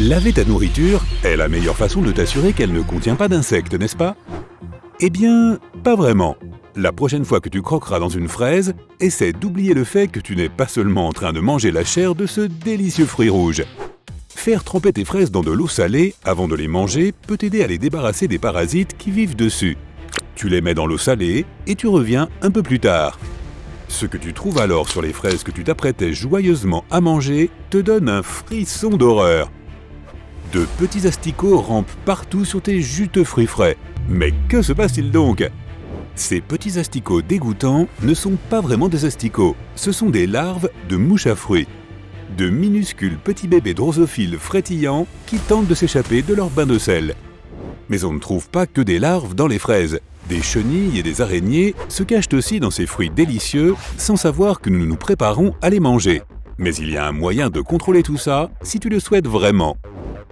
Laver ta nourriture est la meilleure façon de t'assurer qu'elle ne contient pas d'insectes, n'est-ce pas? Eh bien, pas vraiment. La prochaine fois que tu croqueras dans une fraise, essaie d'oublier le fait que tu n'es pas seulement en train de manger la chair de ce délicieux fruit rouge. Faire tremper tes fraises dans de l'eau salée avant de les manger peut t'aider à les débarrasser des parasites qui vivent dessus. Tu les mets dans l'eau salée et tu reviens un peu plus tard. Ce que tu trouves alors sur les fraises que tu t'apprêtais joyeusement à manger te donne un frisson d'horreur. De petits asticots rampent partout sur tes juteux fruits frais. Mais que se passe-t-il donc? Ces petits asticots dégoûtants ne sont pas vraiment des asticots, ce sont des larves de mouches à fruits. De minuscules petits bébés drosophiles frétillants qui tentent de s'échapper de leur bain de sel. Mais on ne trouve pas que des larves dans les fraises. Des chenilles et des araignées se cachent aussi dans ces fruits délicieux sans savoir que nous nous préparons à les manger. Mais il y a un moyen de contrôler tout ça si tu le souhaites vraiment.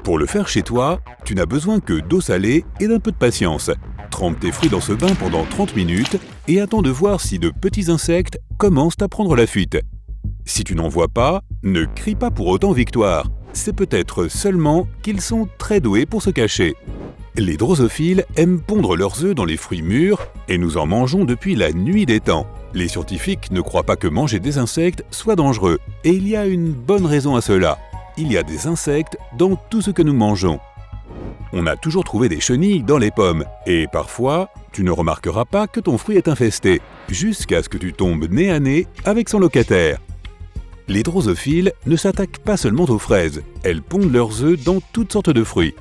Pour le faire chez toi, tu n'as besoin que d'eau salée et d'un peu de patience. Trempe tes fruits dans ce bain pendant 30 minutes et attends de voir si de petits insectes commencent à prendre la fuite. Si tu n'en vois pas, ne crie pas pour autant victoire. C'est peut-être seulement qu'ils sont très doués pour se cacher. Les drosophiles aiment pondre leurs œufs dans les fruits mûrs et nous en mangeons depuis la nuit des temps. Les scientifiques ne croient pas que manger des insectes soit dangereux et il y a une bonne raison à cela. Il y a des insectes dans tout ce que nous mangeons. On a toujours trouvé des chenilles dans les pommes et parfois, tu ne remarqueras pas que ton fruit est infesté jusqu'à ce que tu tombes nez à nez avec son locataire. Les drosophiles ne s'attaquent pas seulement aux fraises, elles pondent leurs œufs dans toutes sortes de fruits.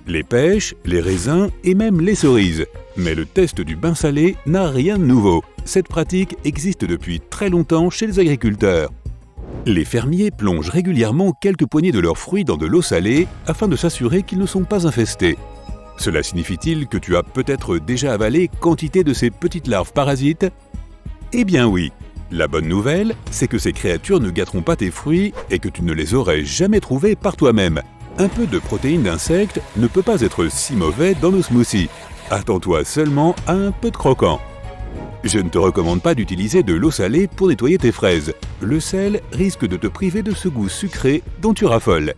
Les pêches, les raisins et même les cerises. Mais le test du bain salé n'a rien de nouveau. Cette pratique existe depuis très longtemps chez les agriculteurs. Les fermiers plongent régulièrement quelques poignées de leurs fruits dans de l'eau salée afin de s'assurer qu'ils ne sont pas infestés. Cela signifie-t-il que tu as peut-être déjà avalé quantité de ces petites larves parasites? Eh bien oui. La bonne nouvelle, c'est que ces créatures ne gâteront pas tes fruits et que tu ne les aurais jamais trouvés par toi-même. Un peu de protéines d'insectes ne peut pas être si mauvais dans nos smoothies. Attends-toi seulement à un peu de croquant. Je ne te recommande pas d'utiliser de l'eau salée pour nettoyer tes fraises. Le sel risque de te priver de ce goût sucré dont tu raffoles.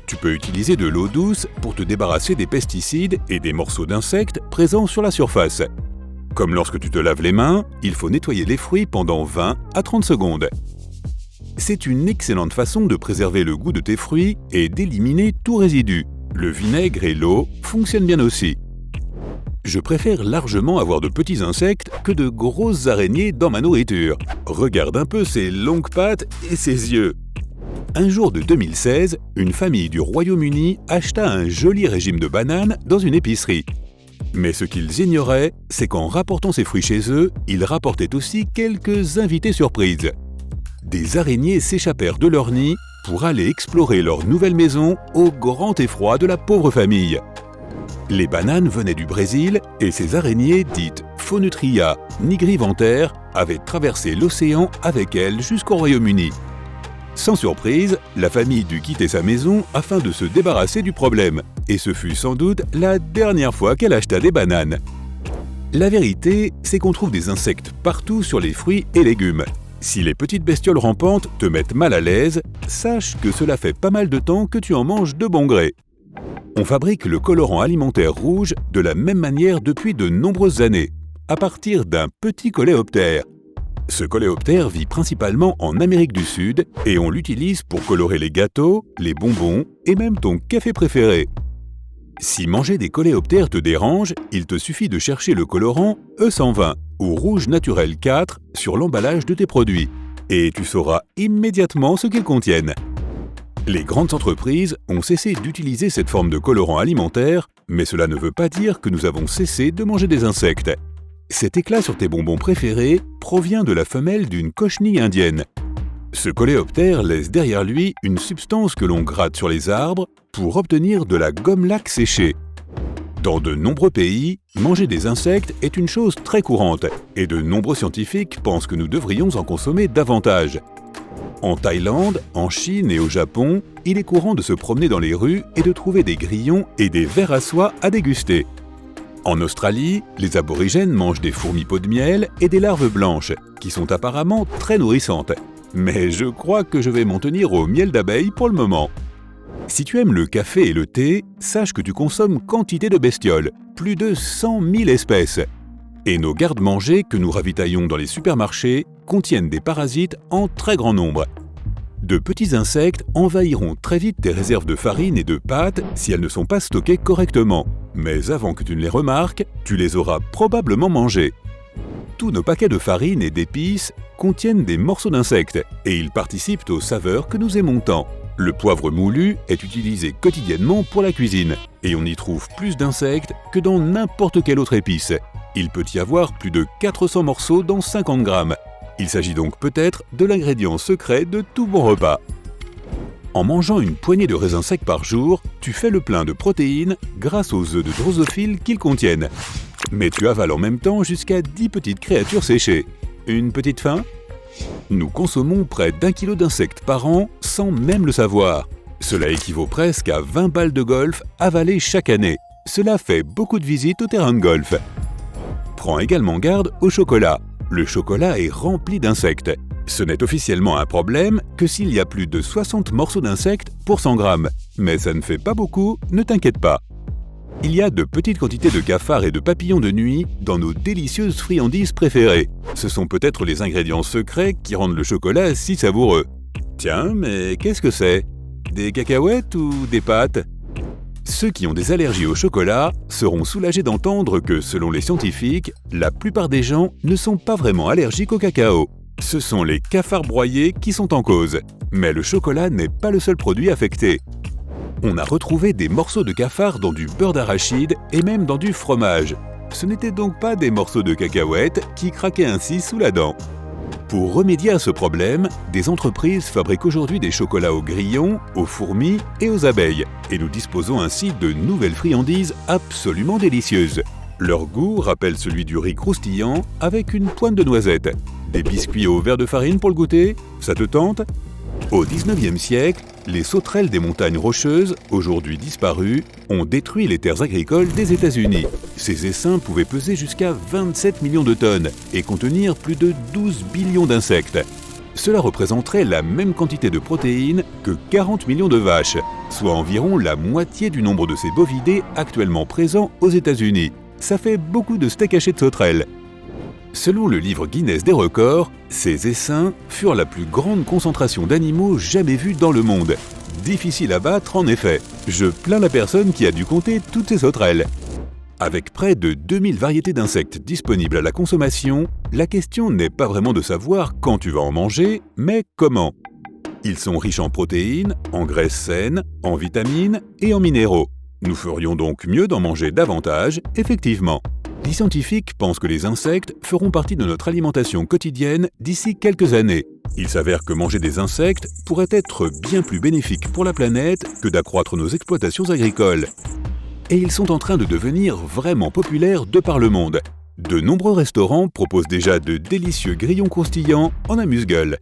Tu peux utiliser de l'eau douce pour te débarrasser des pesticides et des morceaux d'insectes présents sur la surface. Comme lorsque tu te laves les mains, il faut nettoyer les fruits pendant 20 à 30 secondes. C'est une excellente façon de préserver le goût de tes fruits et d'éliminer tout résidu. Le vinaigre et l'eau fonctionnent bien aussi. Je préfère largement avoir de petits insectes que de grosses araignées dans ma nourriture. Regarde un peu ses longues pattes et ses yeux. Un jour de 2016, une famille du Royaume-Uni acheta un joli régime de bananes dans une épicerie. Mais ce qu'ils ignoraient, c'est qu'en rapportant ces fruits chez eux, ils rapportaient aussi quelques invités surprises. Des araignées s'échappèrent de leur nid pour aller explorer leur nouvelle maison au grand effroi de la pauvre famille. Les bananes venaient du Brésil et ces araignées, dites Phonutria nigrivantères, avaient traversé l'océan avec elles jusqu'au Royaume-Uni. Sans surprise, la famille dut quitter sa maison afin de se débarrasser du problème, et ce fut sans doute la dernière fois qu'elle acheta des bananes. La vérité, c'est qu'on trouve des insectes partout sur les fruits et légumes. Si les petites bestioles rampantes te mettent mal à l'aise, sache que cela fait pas mal de temps que tu en manges de bon gré. On fabrique le colorant alimentaire rouge de la même manière depuis de nombreuses années, à partir d'un petit coléoptère. Ce coléoptère vit principalement en Amérique du Sud et on l'utilise pour colorer les gâteaux, les bonbons et même ton café préféré. Si manger des coléoptères te dérange, il te suffit de chercher le colorant E120 ou rouge naturel 4 sur l'emballage de tes produits et tu sauras immédiatement ce qu'ils contiennent. Les grandes entreprises ont cessé d'utiliser cette forme de colorant alimentaire, mais cela ne veut pas dire que nous avons cessé de manger des insectes. Cet éclat sur tes bonbons préférés provient de la femelle d'une cochenille indienne. Ce coléoptère laisse derrière lui une substance que l'on gratte sur les arbres pour obtenir de la gomme laque séchée. Dans de nombreux pays, manger des insectes est une chose très courante et de nombreux scientifiques pensent que nous devrions en consommer davantage. En Thaïlande, en Chine et au Japon, il est courant de se promener dans les rues et de trouver des grillons et des vers à soie à déguster. En Australie, les aborigènes mangent des fourmis pot de miel et des larves blanches, qui sont apparemment très nourrissantes. Mais je crois que je vais m'en tenir au miel d'abeille pour le moment. Si tu aimes le café et le thé, sache que tu consommes quantité de bestioles, plus de 100 000 espèces. Et nos garde-manger que nous ravitaillons dans les supermarchés contiennent des parasites en très grand nombre. De petits insectes envahiront très vite tes réserves de farine et de pâtes si elles ne sont pas stockées correctement. Mais avant que tu ne les remarques, tu les auras probablement mangés. Tous nos paquets de farine et d'épices contiennent des morceaux d'insectes et ils participent aux saveurs que nous aimons tant. Le poivre moulu est utilisé quotidiennement pour la cuisine et on y trouve plus d'insectes que dans n'importe quelle autre épice. Il peut y avoir plus de 400 morceaux dans 50 grammes. Il s'agit donc peut-être de l'ingrédient secret de tout bon repas. En mangeant une poignée de raisins secs par jour, tu fais le plein de protéines grâce aux œufs de drosophile qu'ils contiennent. Mais tu avales en même temps jusqu'à 10 petites créatures séchées. Une petite faim ? Nous consommons près d'1 kilo d'insectes par an sans même le savoir. Cela équivaut presque à 20 balles de golf avalées chaque année. Cela fait beaucoup de visites au terrain de golf. Prends également garde au chocolat. Le chocolat est rempli d'insectes. Ce n'est officiellement un problème que s'il y a plus de 60 morceaux d'insectes pour 100 grammes. Mais ça ne fait pas beaucoup, ne t'inquiète pas. Il y a de petites quantités de cafards et de papillons de nuit dans nos délicieuses friandises préférées. Ce sont peut-être les ingrédients secrets qui rendent le chocolat si savoureux. Tiens, mais qu'est-ce que c'est ? Des cacahuètes ou des pâtes ? Ceux qui ont des allergies au chocolat seront soulagés d'entendre que, selon les scientifiques, la plupart des gens ne sont pas vraiment allergiques au cacao. Ce sont les cafards broyés qui sont en cause. Mais le chocolat n'est pas le seul produit affecté. On a retrouvé des morceaux de cafard dans du beurre d'arachide et même dans du fromage. Ce n'étaient donc pas des morceaux de cacahuètes qui craquaient ainsi sous la dent. Pour remédier à ce problème, des entreprises fabriquent aujourd'hui des chocolats aux grillons, aux fourmis et aux abeilles. Et nous disposons ainsi de nouvelles friandises absolument délicieuses. Leur goût rappelle celui du riz croustillant avec une pointe de noisette. Des biscuits au verre de farine pour le goûter ? Ça te tente ? Au XIXe siècle, les sauterelles des montagnes rocheuses, aujourd'hui disparues, ont détruit les terres agricoles des États-Unis. Ces essaims pouvaient peser jusqu'à 27 millions de tonnes et contenir plus de 12 billions d'insectes. Cela représenterait la même quantité de protéines que 40 millions de vaches, soit environ la moitié du nombre de ces bovidés actuellement présents aux États-Unis. Ça fait beaucoup de steak haché de sauterelles. Selon le livre Guinness des records, ces essaims furent la plus grande concentration d'animaux jamais vue dans le monde. Difficile à battre en effet. Je plains la personne qui a dû compter toutes ces sauterelles. Avec près de 2000 variétés d'insectes disponibles à la consommation, la question n'est pas vraiment de savoir quand tu vas en manger, mais comment. Ils sont riches en protéines, en graisses saines, en vitamines et en minéraux. Nous ferions donc mieux d'en manger davantage, effectivement. Les scientifiques pensent que les insectes feront partie de notre alimentation quotidienne d'ici quelques années. Il s'avère que manger des insectes pourrait être bien plus bénéfique pour la planète que d'accroître nos exploitations agricoles. Et ils sont en train de devenir vraiment populaires de par le monde. De nombreux restaurants proposent déjà de délicieux grillons croustillants en amuse-gueule.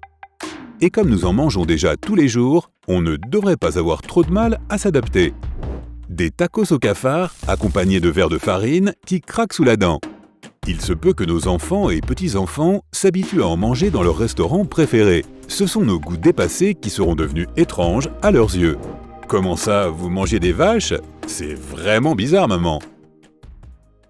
Et comme nous en mangeons déjà tous les jours, on ne devrait pas avoir trop de mal à s'adapter. Des tacos au cafard accompagnés de verres de farine qui craquent sous la dent. Il se peut que nos enfants et petits-enfants s'habituent à en manger dans leur restaurant préféré. Ce sont nos goûts dépassés qui seront devenus étranges à leurs yeux. Comment ça, vous mangez des vaches ? C'est vraiment bizarre, maman.